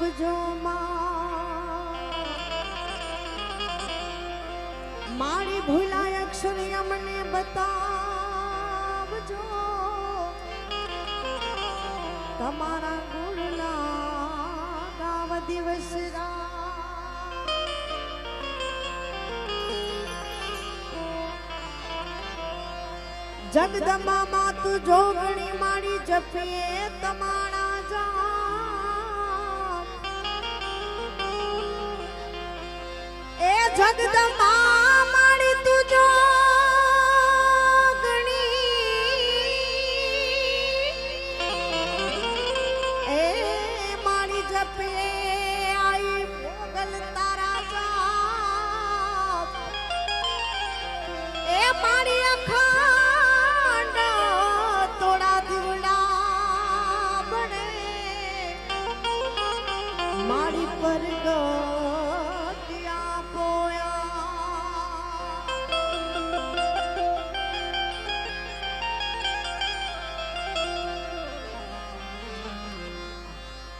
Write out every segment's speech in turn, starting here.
આપજો મારી ભૂલાય અક્ષર અમને બતાવજો તમારા ગુણના ગાવ દિવસ જગદંબા માતુ જોગણી મારી જપીએ તમારા જામ એ જગદંબા મારી તું જોગણી એ મારી જપીએ આઈ મોગલ તારા જામ એ મારી અખા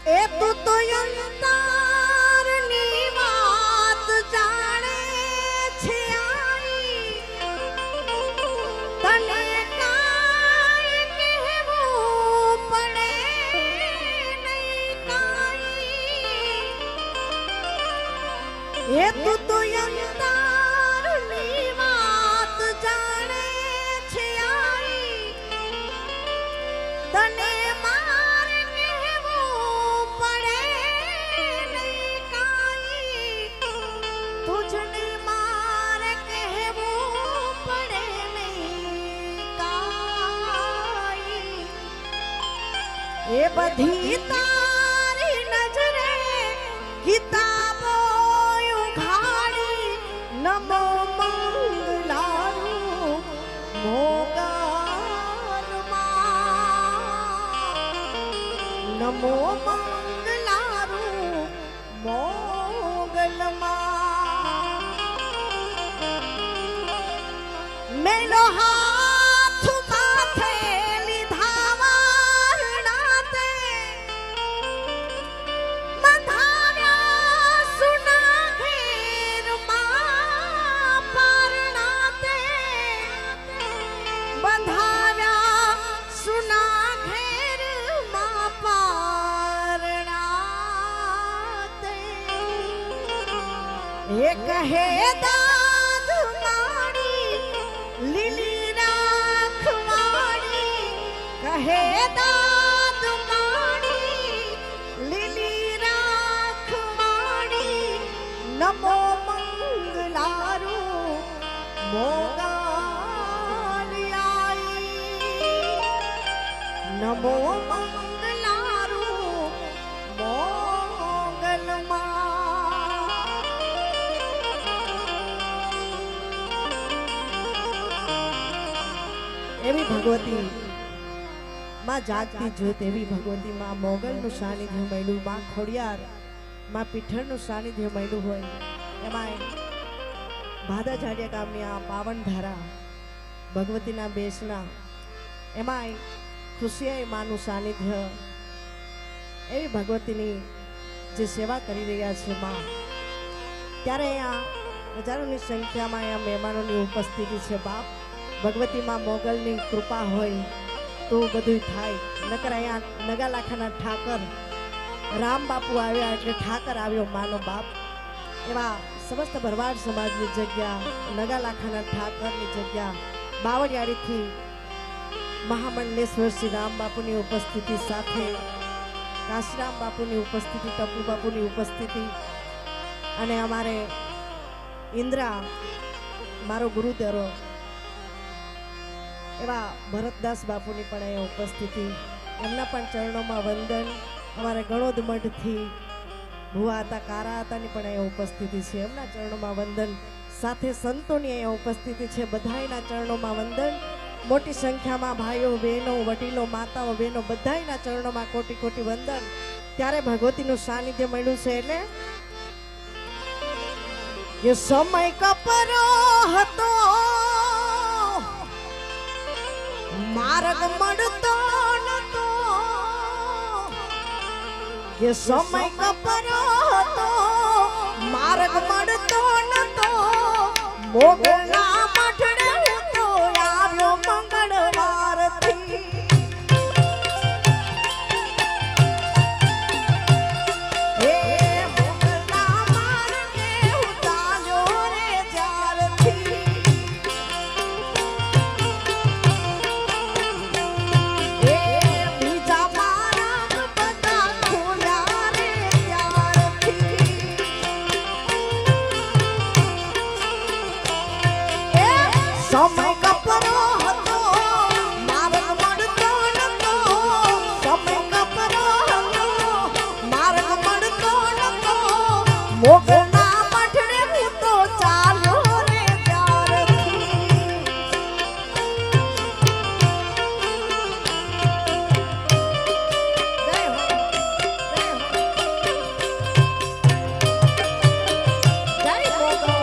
એ તું તો અંતરની વાત જાણે છે આઈ તને કાઈ કહેવું પડે નહીં કાઈ એ તું તો અંતરની વાત જાણે છે આઈ તને એ બધી તારી નજરે કિતાબો ઉઘાડી નમો મંગલારૂપ મોગલમાં નમો મંગલારૂપ મોગલમાં મેલો એ કહે દાદ માડી લીલી રાખવાડી કહે દાદ માડી લીલી રાખવાડી નમો મંગલારૂપ મોગલિયાઈ નમો મંગલારૂપ મોગલમાં એવી ભગવતી માં જાગતી જ્યોત એવી ભગવતી માં મોગલનું સાનિધ્ય મળ્યું માં ખોડિયાર માં પીઠળનું સાનિધ્ય મળ્યું હોય એમાં ભાદા જાડિયા ગામની આ પાવન ધારા ભગવતીના બેસણા એમાં ખુશિયાઈ માનું સાનિધ્ય એવી ભગવતીની જે સેવા કરી રહ્યા છે માં ત્યારે અહીંયા હજારોની સંખ્યામાં અહીંયા મહેમાનોની ઉપસ્થિતિ છે બાપ ભગવતી માં મોગલની કૃપા હોય તો બધું થાય નકર અહીંયા નગાલાખાના ઠાકર રામ બાપુ આવ્યા એટલે ઠાકર આવ્યો માનો બાપ એવા સમસ્ત ભરવાડ સમાજની જગ્યા નગાલાખાના ઠાકરની જગ્યા બાવળિયાળીથી મહામંડલેશ્વર શ્રી રામ બાપુની ઉપસ્થિતિ સાથે કાશીરામ બાપુની ઉપસ્થિતિ ટપુ બાપુની ઉપસ્થિતિ અને અમારે ઇન્દ્રા મારો ગુરુદેરો એવા ભરતદાસ બાપુની પણ અહીંયા ઉપસ્થિતિ એમના પણ ચરણોમાં વંદન અમારે ગણોદ મઠથી ભુવા હતા કારા હતાની પણ અહીંયા ઉપસ્થિતિ છે એમના ચરણોમાં વંદન સાથે સંતોની અહીંયા ઉપસ્થિતિ છે બધાયના ચરણોમાં વંદન મોટી સંખ્યામાં ભાઈઓ બહેનો વડીલો માતાઓ બહેનો બધાયના ચરણોમાં કોટી કોટી વંદન ત્યારે ભગવતીનું સાનિધ્ય મળ્યું છે એટલે એ સમય કપરો હતો માર્ગ મળતો નતો કે સમય કપરો હતો માર્ગ મળતો નતો મોગલના મઠડે હું તો આવ્યો મંગળવારથી સમય કપરો હતો માર્ગ મળતો નતો સમય કપરો હતો માર્ગ મળતો નતો મોગલના મઠડે હું તો ચાલ્યો રે ત્યારથી જય હો જય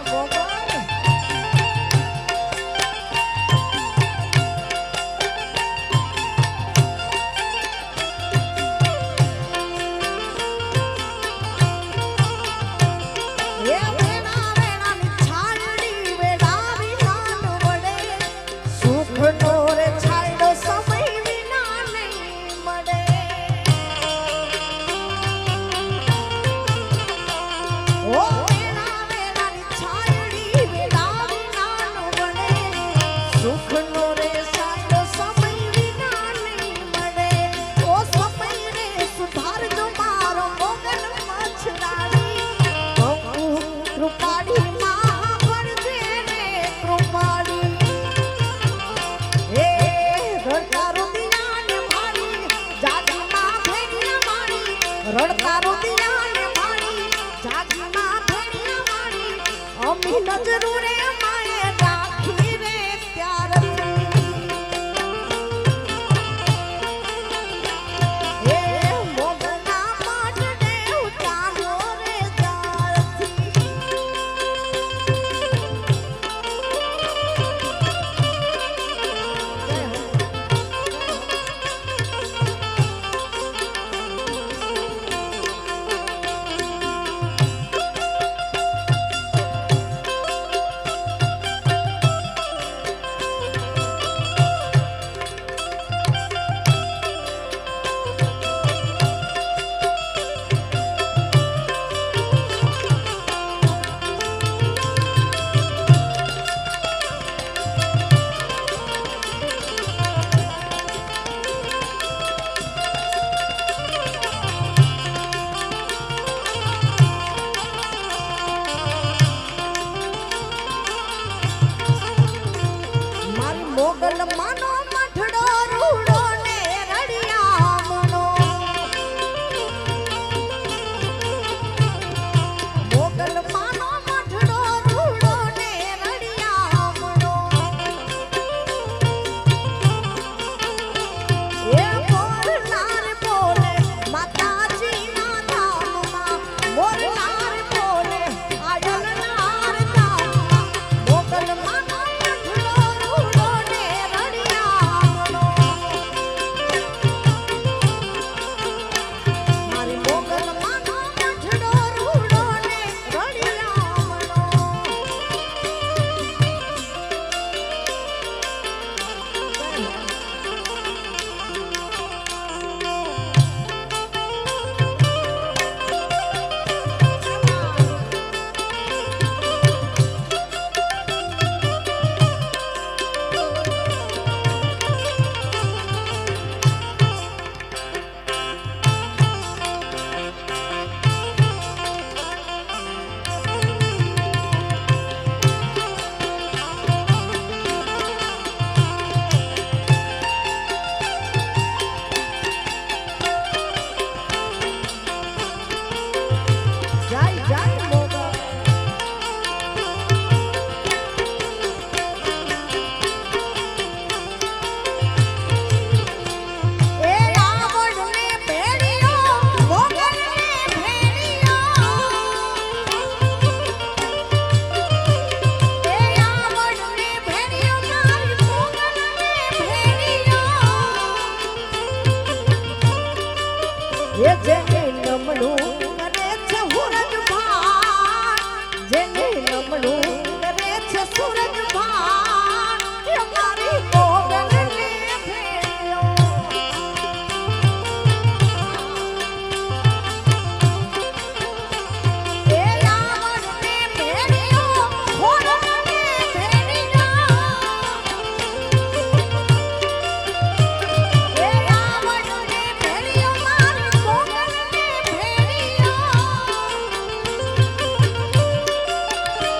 મોગલ રડતા રુદિયાને મારી જાગીમાં ભેડિયા મારી અમી નજરો રે માએ રાખી રે ત્યારથી એ મોગલના મઠડે હું ચાલ્યો રે ત્યારથી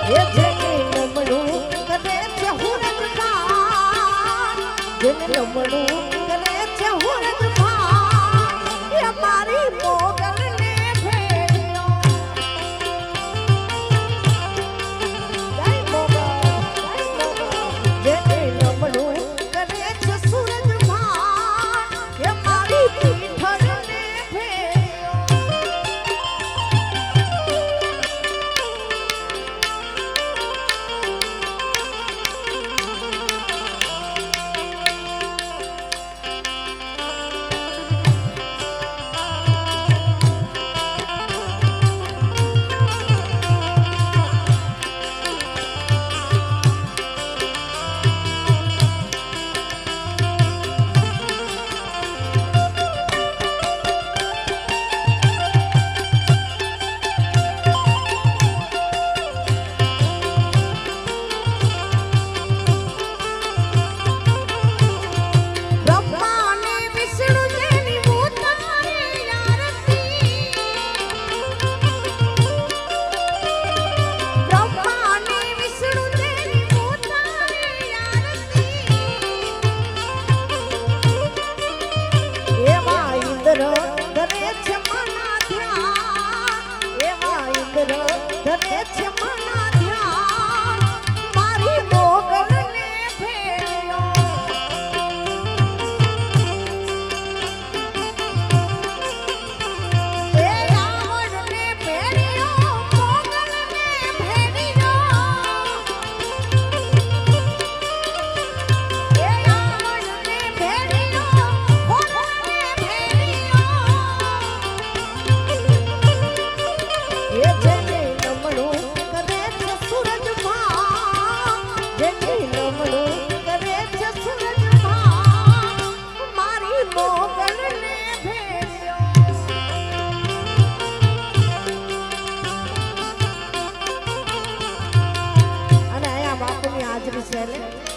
એ જેને નમણું કરે છે હુરજમાં જેને નમણું કરે છે હુરજમાં એ મારી મોગલને ભેળ્યો જય મોગલ જેને નમણું કરે છે સૂરજમાં એ મારી પીઠરને ભેળ્યો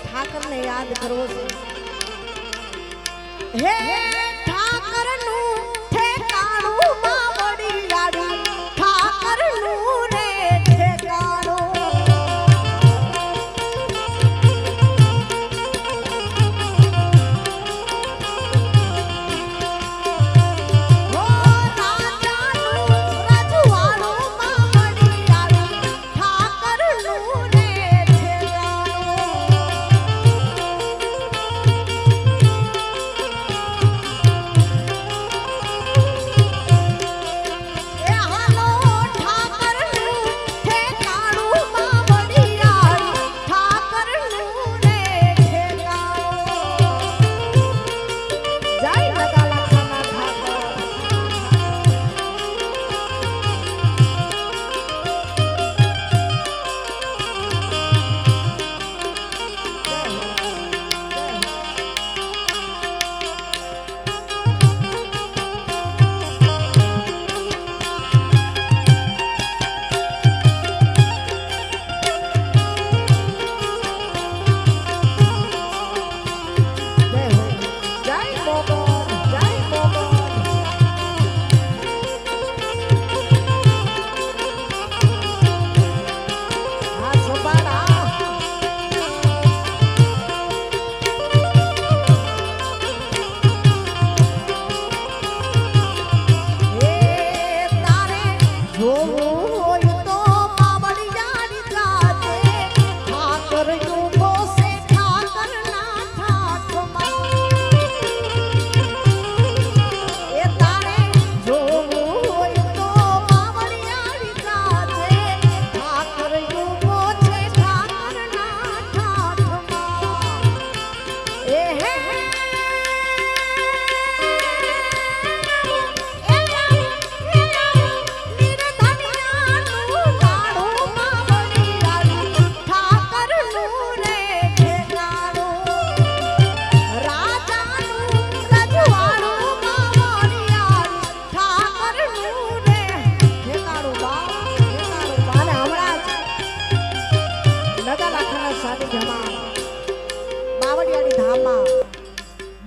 ઠાકરને યાદ કરવો છે હે ઠાકરનું ઠેકાણું માવડી લાડી ઠાકરનું રે ઠેકાણું હો રાજાનું રજવાડું માવડી લાડી ઠાકરનું રે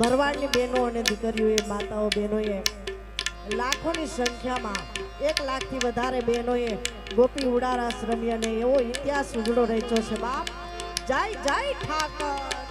ભરવાડની બહેનો અને દીકરીઓએ માતાઓ બહેનોએ લાખોની સંખ્યામાં 1 લાખથી વધારે બહેનોએ ગોપી ઉડારાસ રમ્યા ને એવો ઇતિહાસ ઉજળો રચ્યો છે બાપ. જય જય ઠાકર.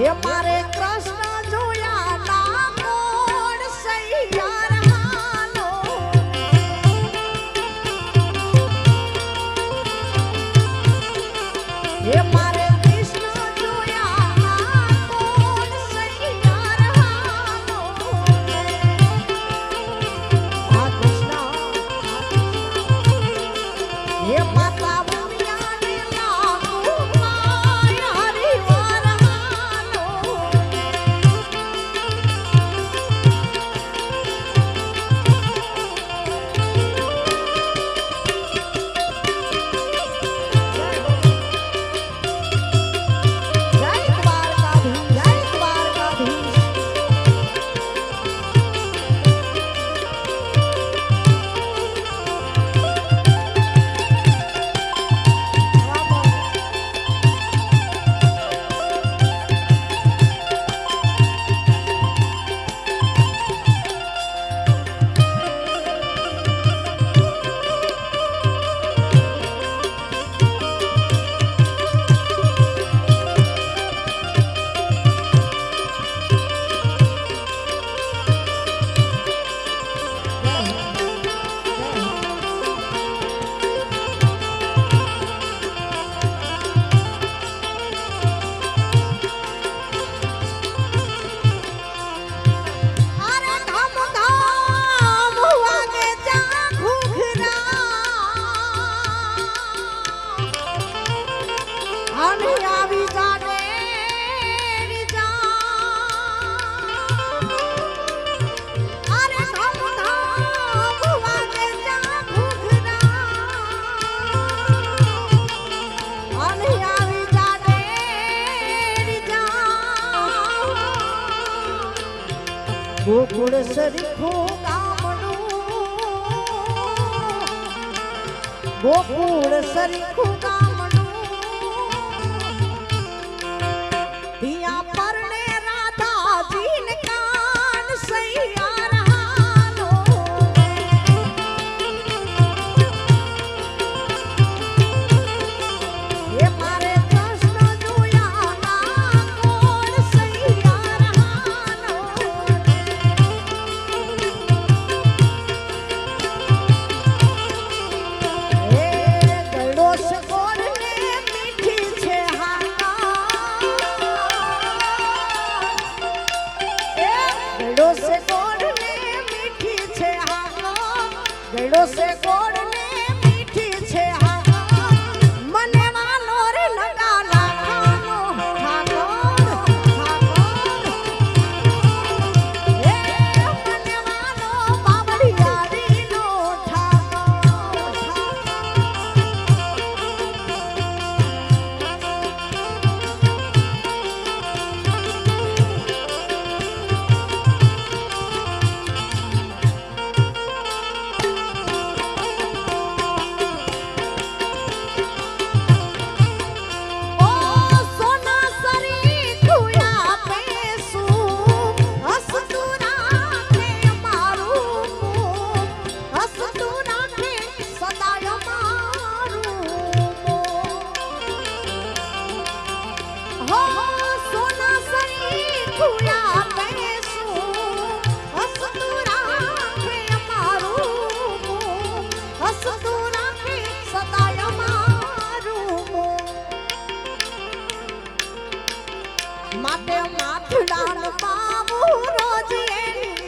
એ મારે કૃષ્ણ જોયા ના કોણ સૈયાર હાલો એ મારે કૃષ્ણ જોયા ના કોણ સૈયાર હાલો આ કૃષ્ણ એ માતા ગોકુળ સરખું ગામડું ગોકુળ સરખું ગામડું ત્યાં પરણે રાધાજીને કાન સૈયાર હાલો એ મારે કૃષ્ણ જોયા ના કોણ સૈયાર હાલો ગળો સે ગોળ ને મીઠી છે હા મને વાલો રે લગાના ખાનો ઠાકોર એ મને વાલો બાબડિયારી નો ઠાકોર માટે માથડાનો બાબુ રોજ એની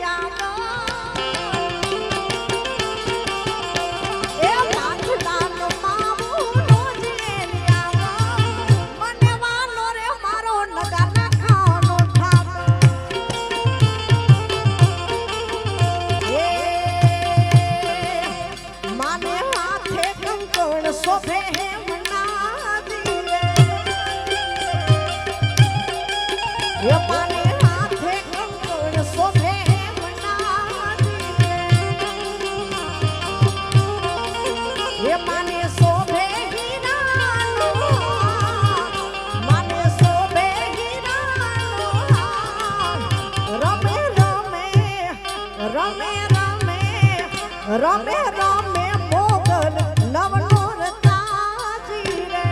એ માથડાનો બાબુ રોજ એની મને વાલો રે મારો લગા નાખાનો ઠાક એ માને હાથે કંકણ શોભે એ માને હાથે કંકણ શોભે એ માને શોભે હીરાનો માને શોભે હીરાનો રમે રમે રમે રમે રમે રમે મોગલ નવનો રતાજી રે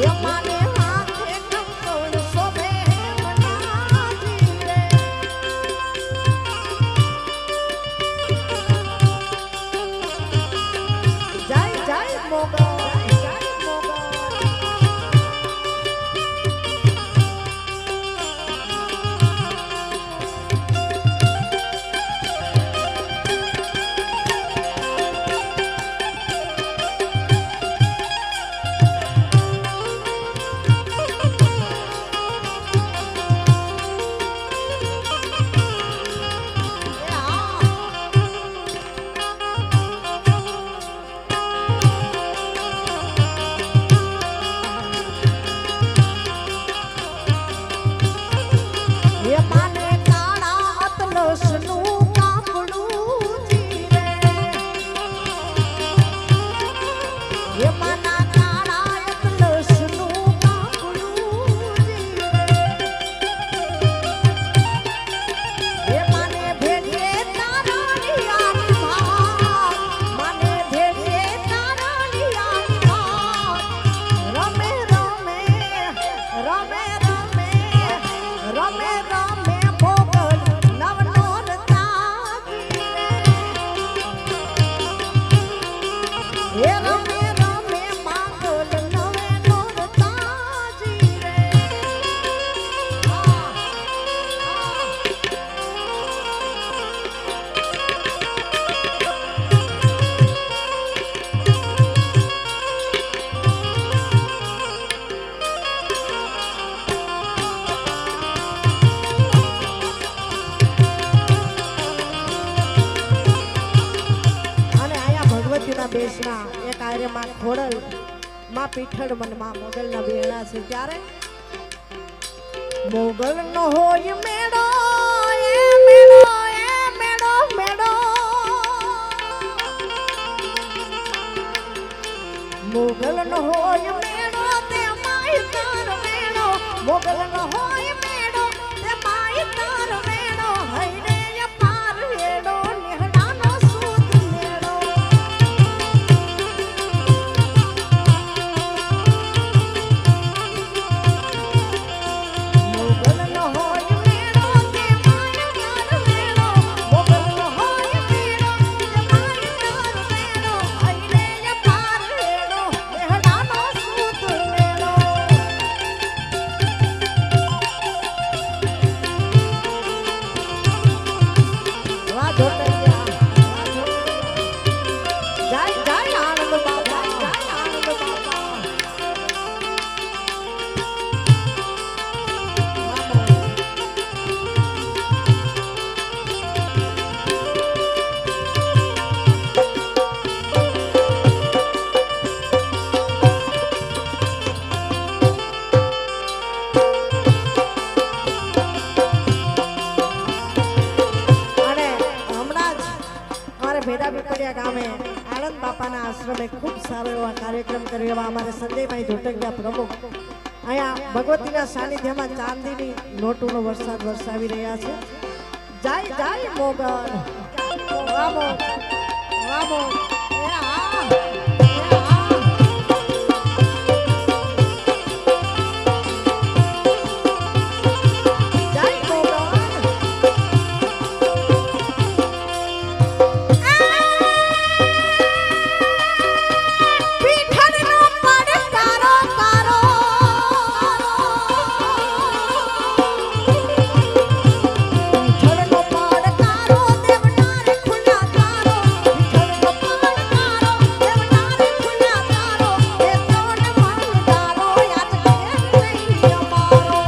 એ માને ખોડલ માં પીઠળ મન માં મોગલ ના બેડા છે ત્યારે મોગલ નો હોય મેળો એ મેળો એ મેળો મેળો મોગલ નો હોય મેળો તે માય તાર મેળો મોગલ નો હોય મેળો તે માય તાર મેળો હૈરે પાર હેડો નિહડાનો સૂત મેળો મોગલ નો હોય મેળો તે માય તાર મેળો મોગલ નો હોય મેળો તે માય તાર મેળો હૈરે પાર હેડો નિહડાનો સૂત મેળો વાહ જોટૈયા જય જય આનંદ બાબા જય આનંદ બાબા અને હમણાં જ અમારે ભેડા પીપળિયા ગામે આનંદ બાપાના આશ્રમે ખૂબ સારો એવો કાર્યક્રમ કર્યો એવા અમારે સંજયભાઈ ધોટકિયા પ્રમુખ અહીંયા ભગવતીના સાનિધ્યમાં ચાંદીની નોટોનો વરસાદ વરસાવી રહ્યા છે જય જય મોગલ વામો વામો એ આ એ આ જય મોગલ પીઠળનો પડકારો કારો પીઠળનો પડકારો દેવના રે ખુલ્લા કારો પીઠળનો પડકારો દેવના રે ખુલ્લા કારો એ ત્રણ મનદારો યાદ કરે નહીં અમારો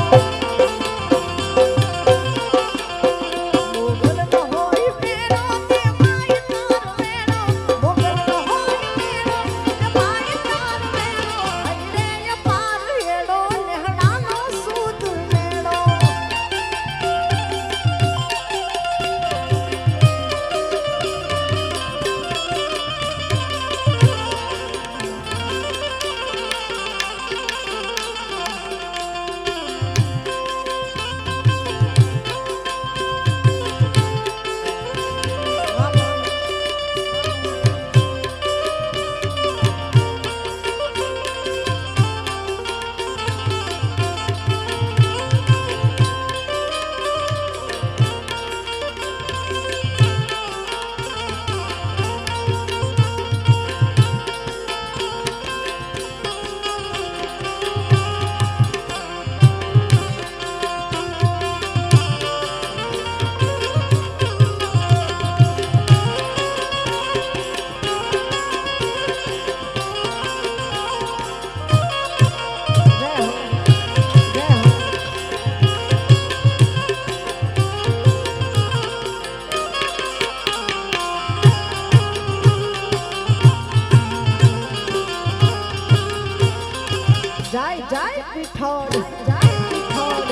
મોગલનો હોય મેળો તે માય તાર મેળો મોગલનો હોય મેળો તે માય તાર મેળો હૈરે પાર હેડો નેહડાનો સૂત મેળો જય હો જય હો જય જય પીઠળ જય પીઠળ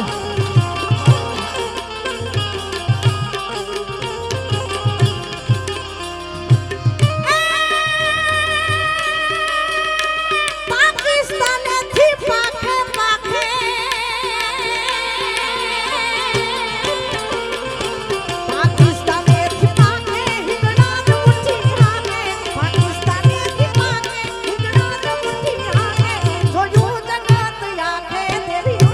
પાકિસ્તાનેથી પાખે પાખે પાકિસ્તાનેથી પાખે હિંગણા જ મુઠ્ઠી હાકે પાકિસ્તાનેથી પાખે હિંગણા જ મુઠ્ઠી હાકે જોયું જગત આંખે તેરી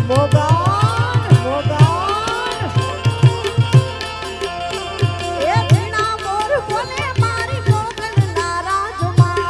મોગલ મોગલ એ વીણા મોર બોલે મારી મોગલ ના રાજમાં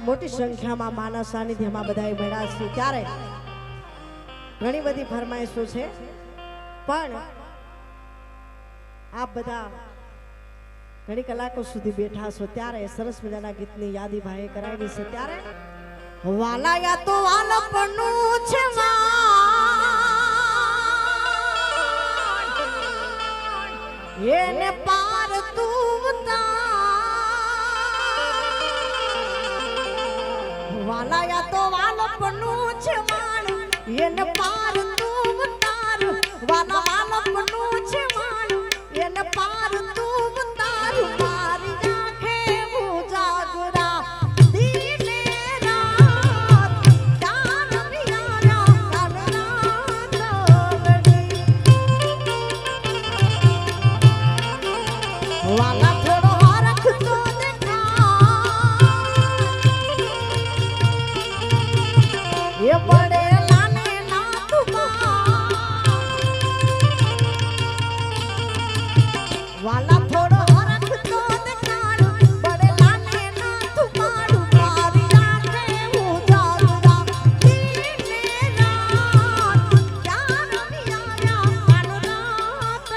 મોટી સંખ્યામાં માનવ સાનિધ્યમાં બધાએ મળ્યા છે ત્યારે ઘણી બધી ફરમાઈશો છે પણ આપ બધા ઘણી કલાકો સુધી બેઠા છો ત્યારે સરસ મજાના ગીતની યાદી ભાઈએ કરાવી છે ત્યારે વાલા યા તો વાલપણું છે એને પાર તું વાલા યા તો વાલપણું છે વાણ એને પાર તું તાર વાલા વાલપણું છે વાણ એને પાર તું તાર મારી આંખે ઉજાગરા દીને રાત ચાર મિયારા કાલ રાત વાલા થોડો હરખ તો ये बड़े लाने ना वाला थोड़ो हरख तो दिखाड़ बड़े लाने ना तुम्हारू मारी आंखें उजागरा दीने रात चार मियारा काल रात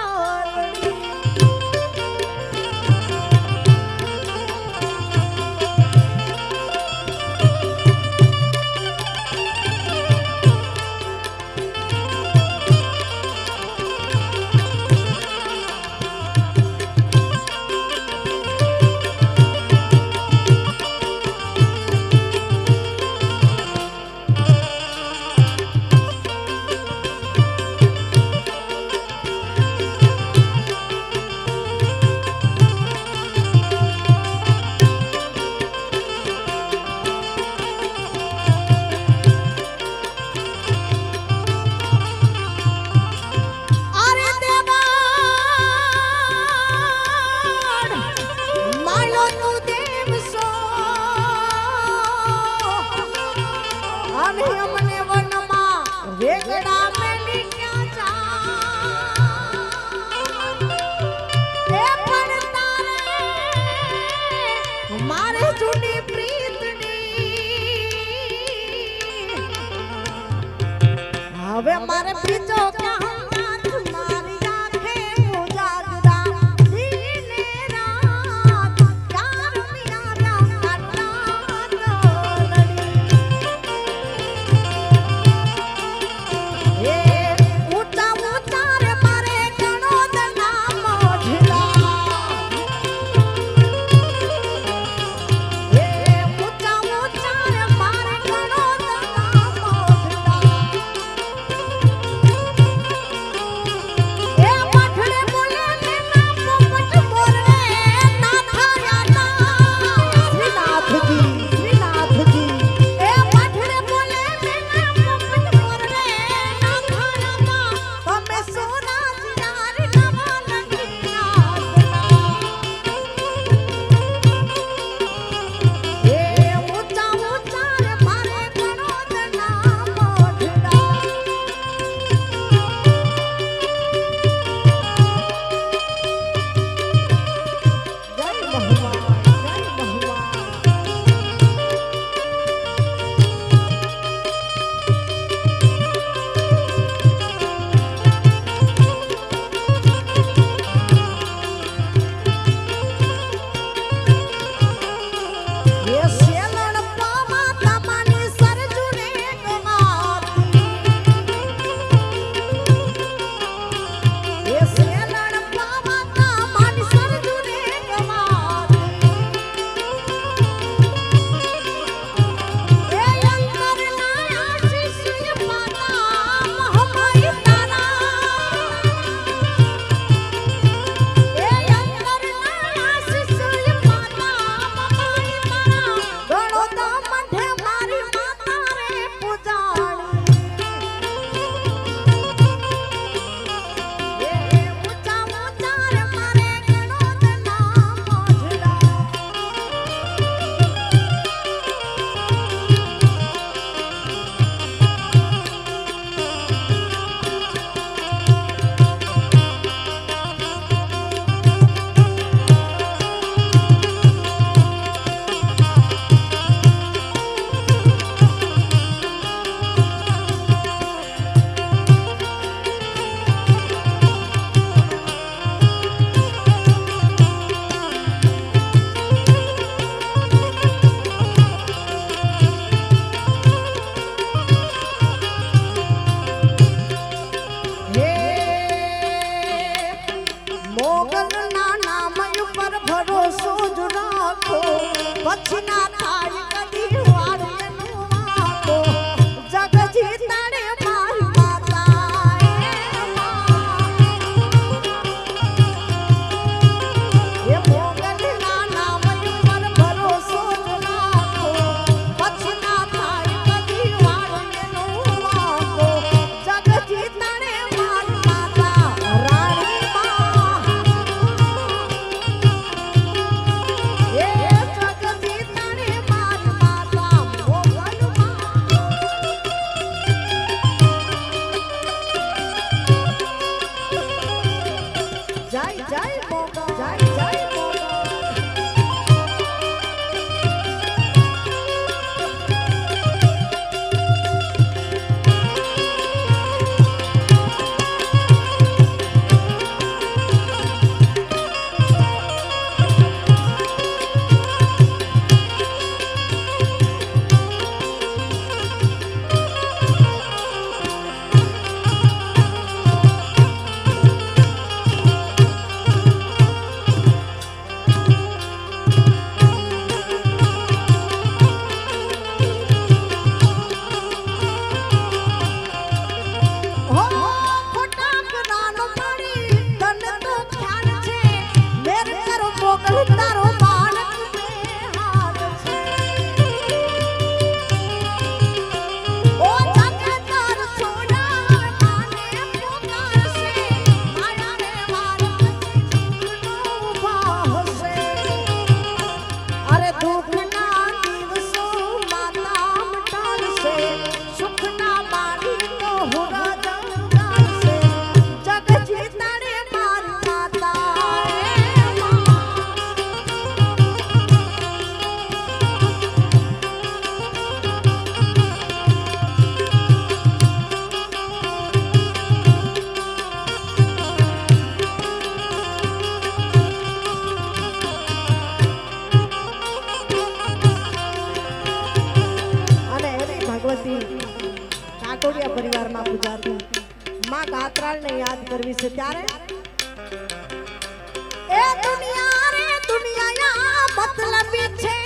मारे बीचो क्या हम तुम्हारी आंखें उजागरा दिन रात प्यार मेरा करना ये ऊंचा ऊंचा रे मारे गणो दना मोझला ये ऊंचा ऊंचा रे मारे गणो दना मोझला ये पठड़े बोले ने ना पोपट मोरे ना थाया ना श्रीनाथ जी ए पठड़े बोले ने ना पोपट मोरे ना थाया ना तमे सोना जिनार नवा लंगिया ये ऊंचा ऊंचा रे मारे गणो दना मोझला जय भगवान जय भगवान ये सेलण पामा तमानी सरजुने गमाती ये सेलण पामा तमानी सरजुने गमाती ये अंतर ना आशीष पाता महमाई तारा ये अंतर ना आशीष पाता महमाई तारा गणो दा मध्य मारी माता रे पूजाणी ये ऊंचा ऊंचा रे मारे गणो दना मोझला મોગલ ના નામ ઉપર ભરોસો જ રાખો પછી ના થાય કદી વાળનું વાકો જગ જીતાડે મારી માતા એ મોગલ ના નામ ઉપર ભરોસો જ રાખો પછી ના થાય કદી વાળનું વાકો જગ જીતાડે મારી માતા રાણી માં એ જગ જીતાડે મારી દરબારમાં પૂજાતી માં ગાત્રાળને યાદ કરવી છે ત્યારે એ દુનિયા રે દુનિયા મતલબી છે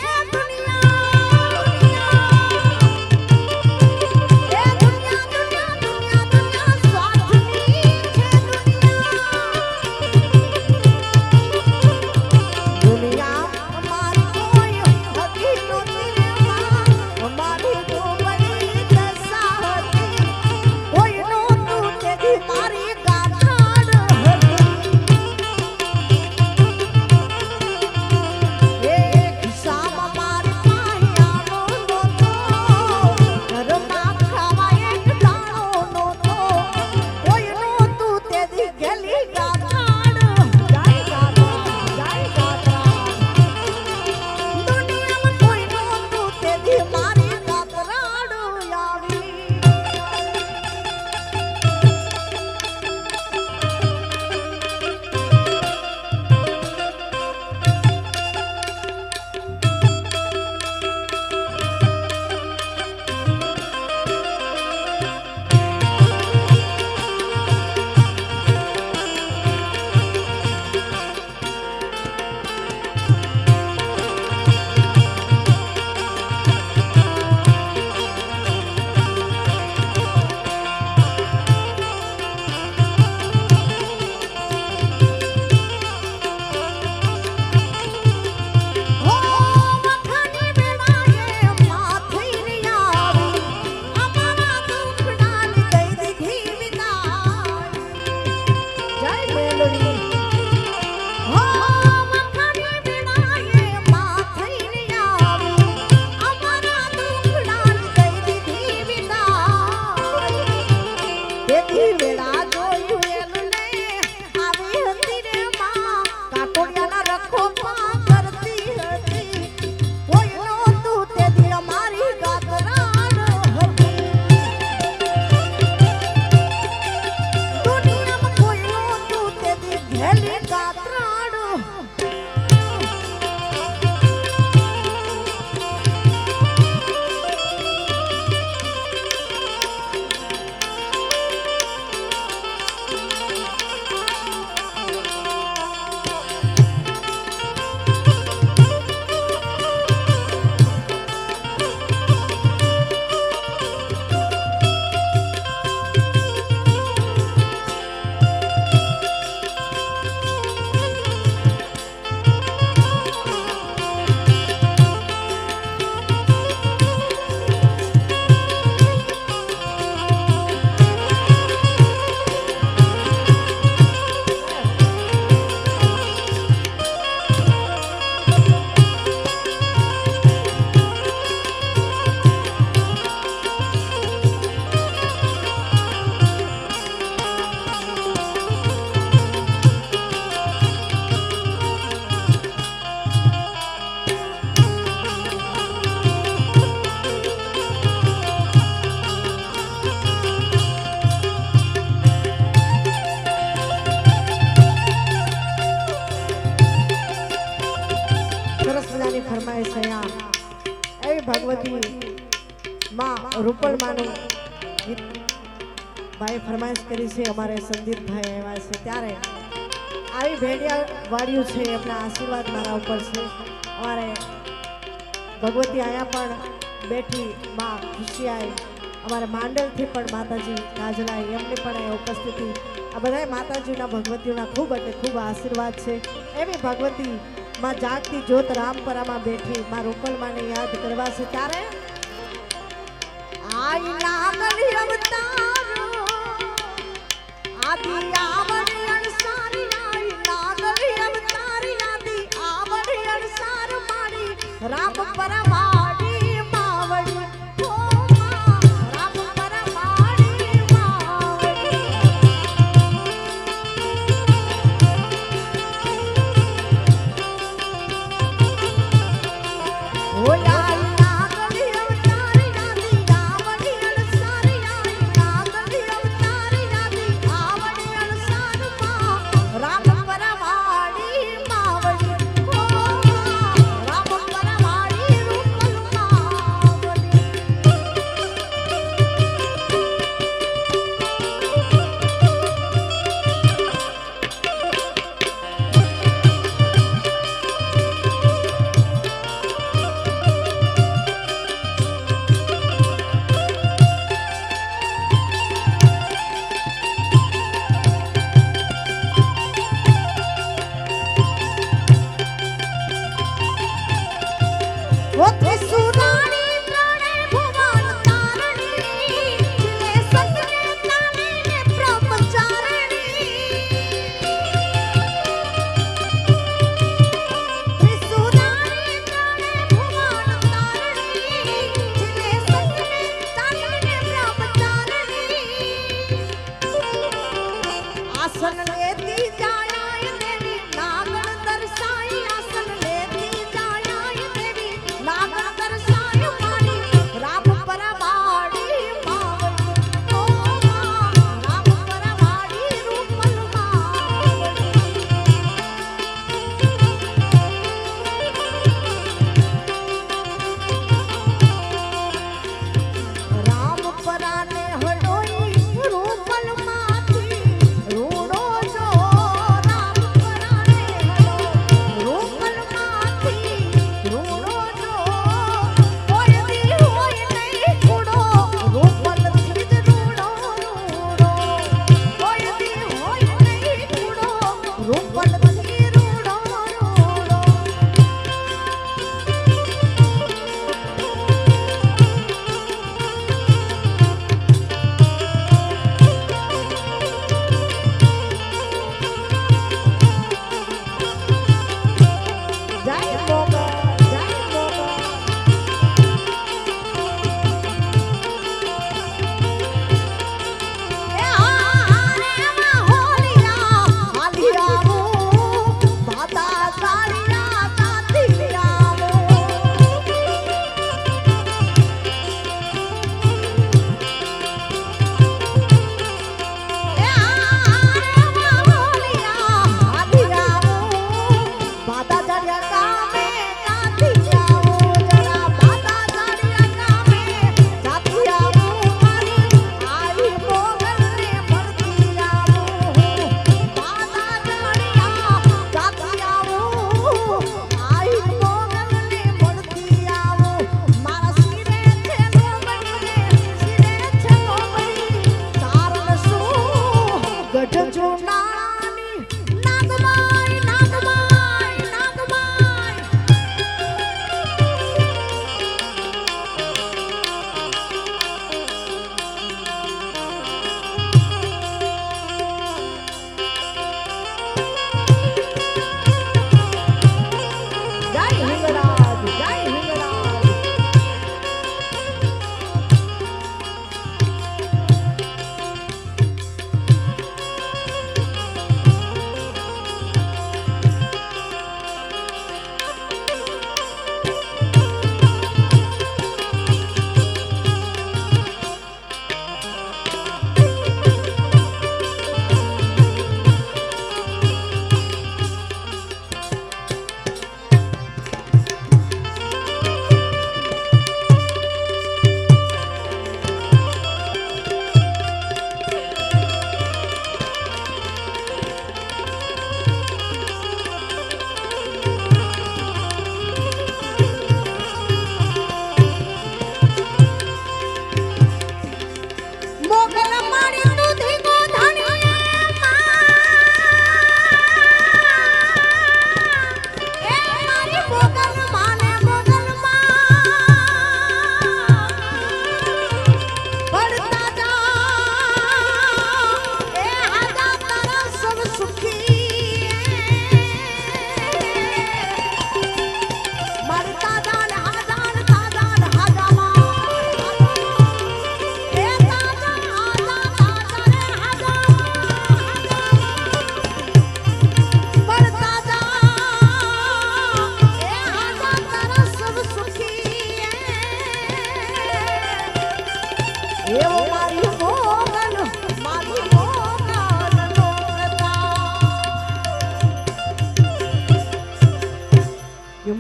ભગવતી માં રૂપલ માનું ગીત ભાઈ ફરમાઈશ કરી છે અમારે સંદીપભાઈ આવ્યા છે ત્યારે આવી ભેડિયા વાળ્યું છે એમના આશીર્વાદ મારા ઉપર છે અમારે ભગવતી અહીંયા પણ બેઠી માં ખુશિયાઈ અમારે માંડલથી પણ માતાજી કાજલાઈ એમની પણ ઉપસ્થિતિ આ બધા માતાજીના ભગવતીઓના ખૂબ એટલે ખૂબ આશીર્વાદ છે એવી ભગવતી માં જાગતી જ્યોત રામપરામાં બેઠી માં રૂપલમાને યાદ કરવા છે ત્યારે આઈ નાગલી અવતાર આદિ આવડી અણસારી આઈ નાગલી અવતાર આદિ આવડી અણસાર મારી રામપરા માડી માવડી રામ પરમાડી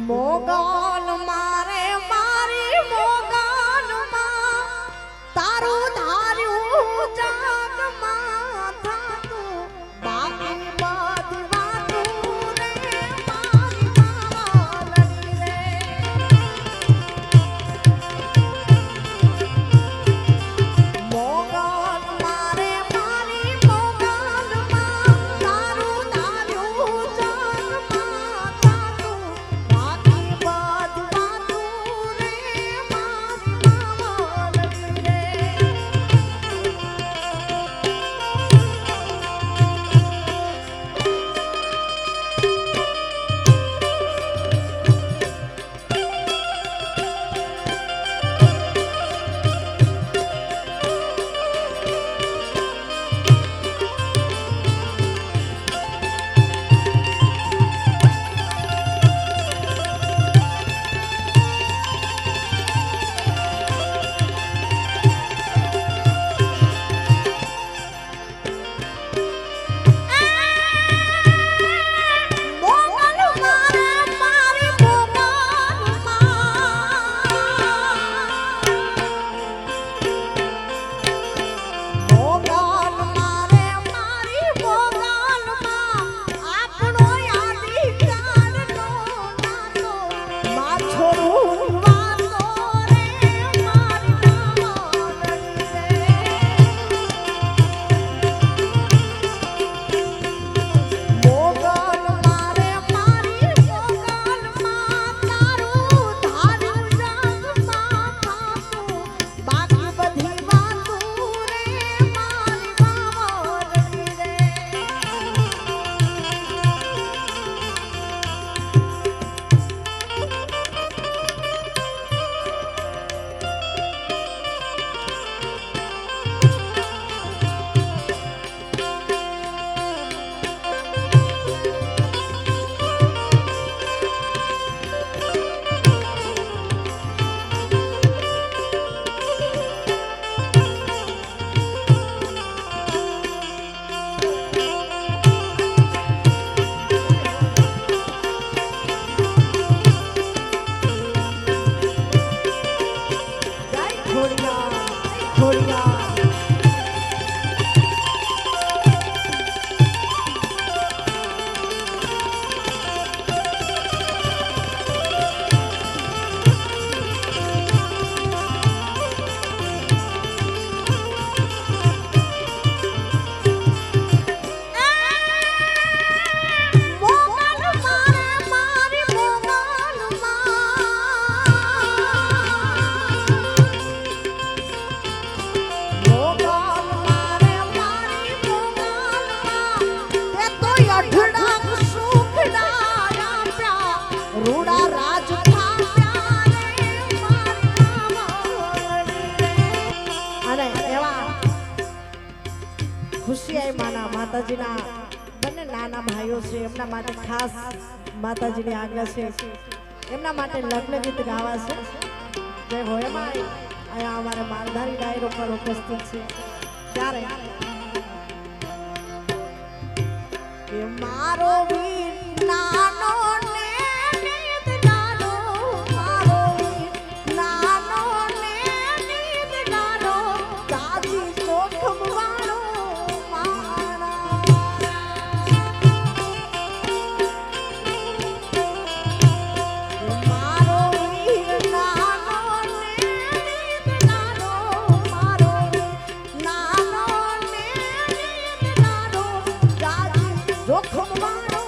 મોગલ મારે મારી મોગલ માં તારું ધાર્યું જગમાં થતું બાકી બધી વાતું રે મારી માવલડી રે મોગલ મારે મારી મોગલ માં તારું ધાર્યું જગમાં થતું બાકી બધી વાતું રૂડા રાજ અને એવા ખુશીઆઈ માના માતાજીના બંને નાના ભાઈઓ છે એમના માટે ખાસ માતાજીની આજ્ઞા છે એમના માટે લગ્ન ગીત ગાવા છે જય હોયમાઈ અહીંયા અમારે માલધારી ડાયરો પર ઉપસ્થિત છે ત્યારે એ મારો વીર નાનો ને નીત ગાનો મારો વીર નાનો ને નીત ગાનો સાજી જોખમ વાળો મારા મારો વીર નાનો ને નીત ગાનો મારો વીર નાનો ને નીત ગાનો સાજી જોખમ વાળો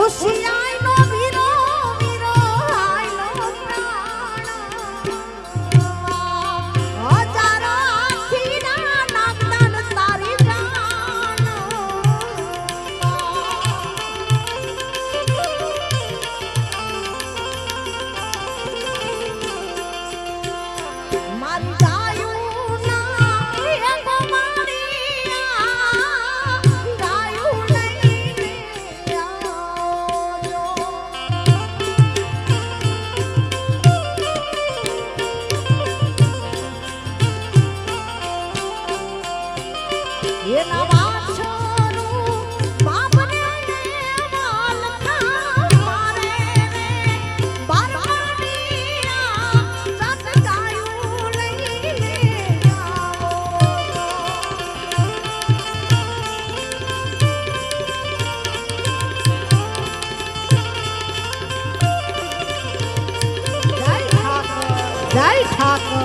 ખુશિયાઈનો વીરો વીરો આયલો પ્રાણ હજારો આખીના નાગદાન તારી જાન મારી ગાયું ના એક મારિયા ગાયું લઈને આવજો એના વાછરું બાપને વાલ ખા મારે રે બારમાનિયા સત ગાયું લઈને આવો જય ઠાકર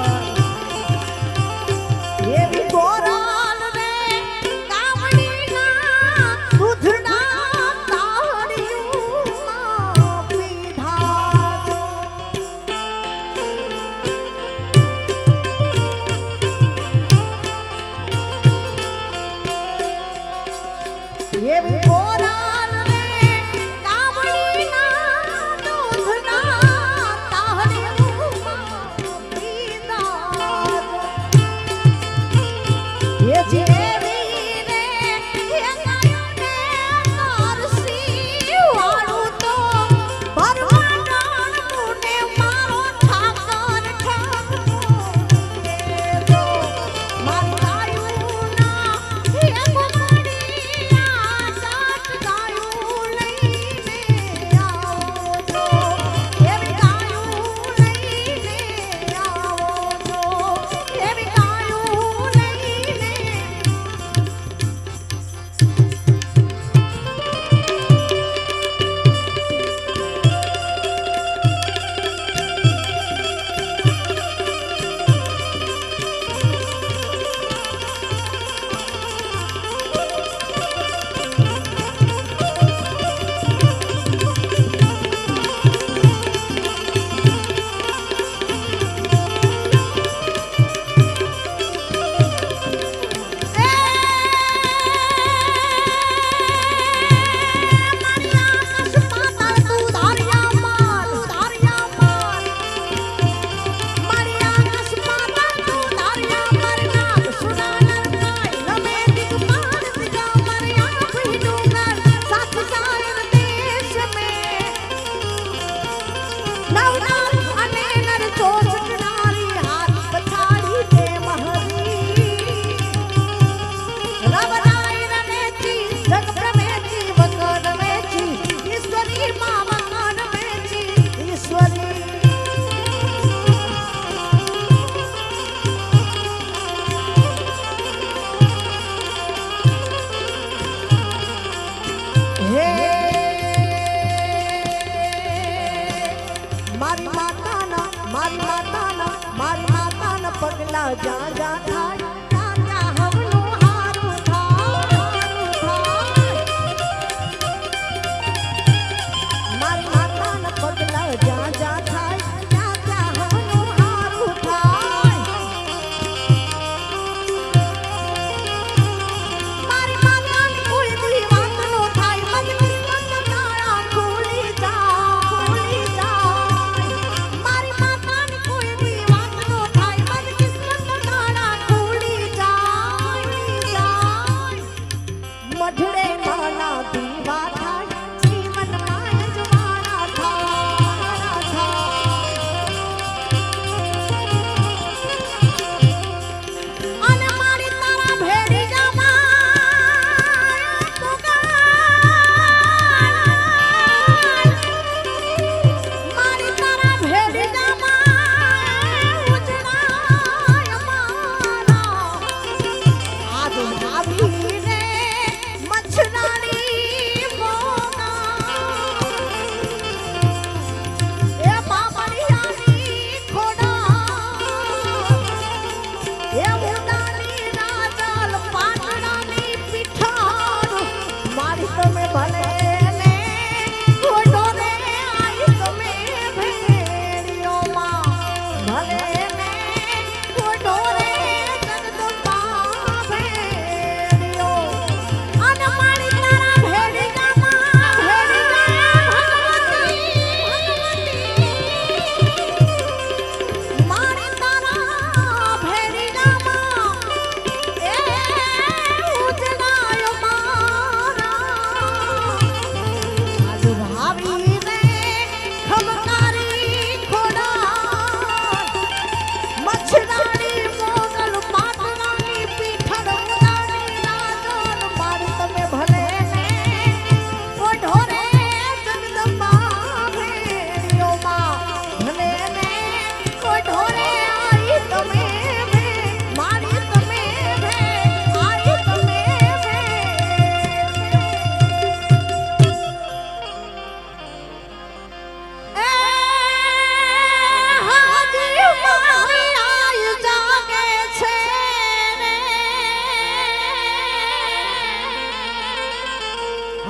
એવી ગોરાલ રે કામડીના દૂધના તાળિયું પીધા એવી ગોરાલ રે કામડીના દૂધના તાળિયું પીધા એ જેવી રે એ ગાયને નરસી વાળું તો ભરવાડણ મુને મારો ઠાકર ઠાકરો દેજો મારી ગાયુના એક મડિયા સાત ગાયું લઈને આવજો એવી ગાયું લઈને આવજો એવી ગાયું લઈને મારી માતાના પગલા જા જા થાય ત્યાં ત્યાં હવનું હારું થાય મારી માતાના પગલા જા જા થાય ત્યાં ત્યાં હવનું હારું થાય મારી માતાની કોઈ દી વાત નો થાય મન કિસ્મત તારા ખુલી જાય મારી માતાની કોઈ દી વાત નો થાય મન કિસ્મત તારા ખુલી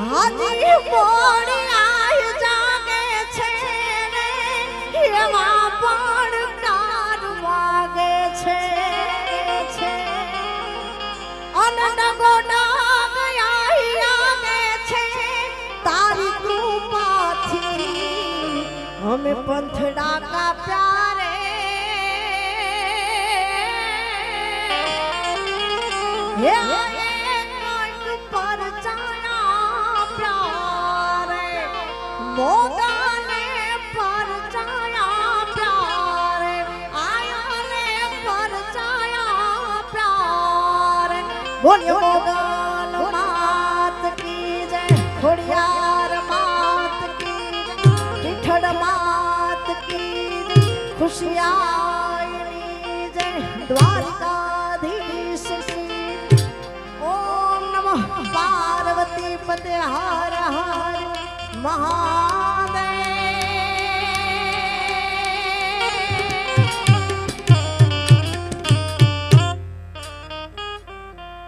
હાજી મોડી આય જાગે છે ને એમાં પણ કાર વાગે છે અને ડગો ડાગ આગે છે તારી કૃપાથી અમે પંથડા કા પ્યારે હે મોગાને પરચાયા પ્યારે આયાને પરચાયા પ્યારે બોલ્યો મોગલ માત કી જય ખોડિયાર માત કી જય પીઠડ માત કી જય ખુશિયાની જય દ્વારકાધીશ શ્રી ઓમ નમઃ પાર્વતી પતે હર હર મહા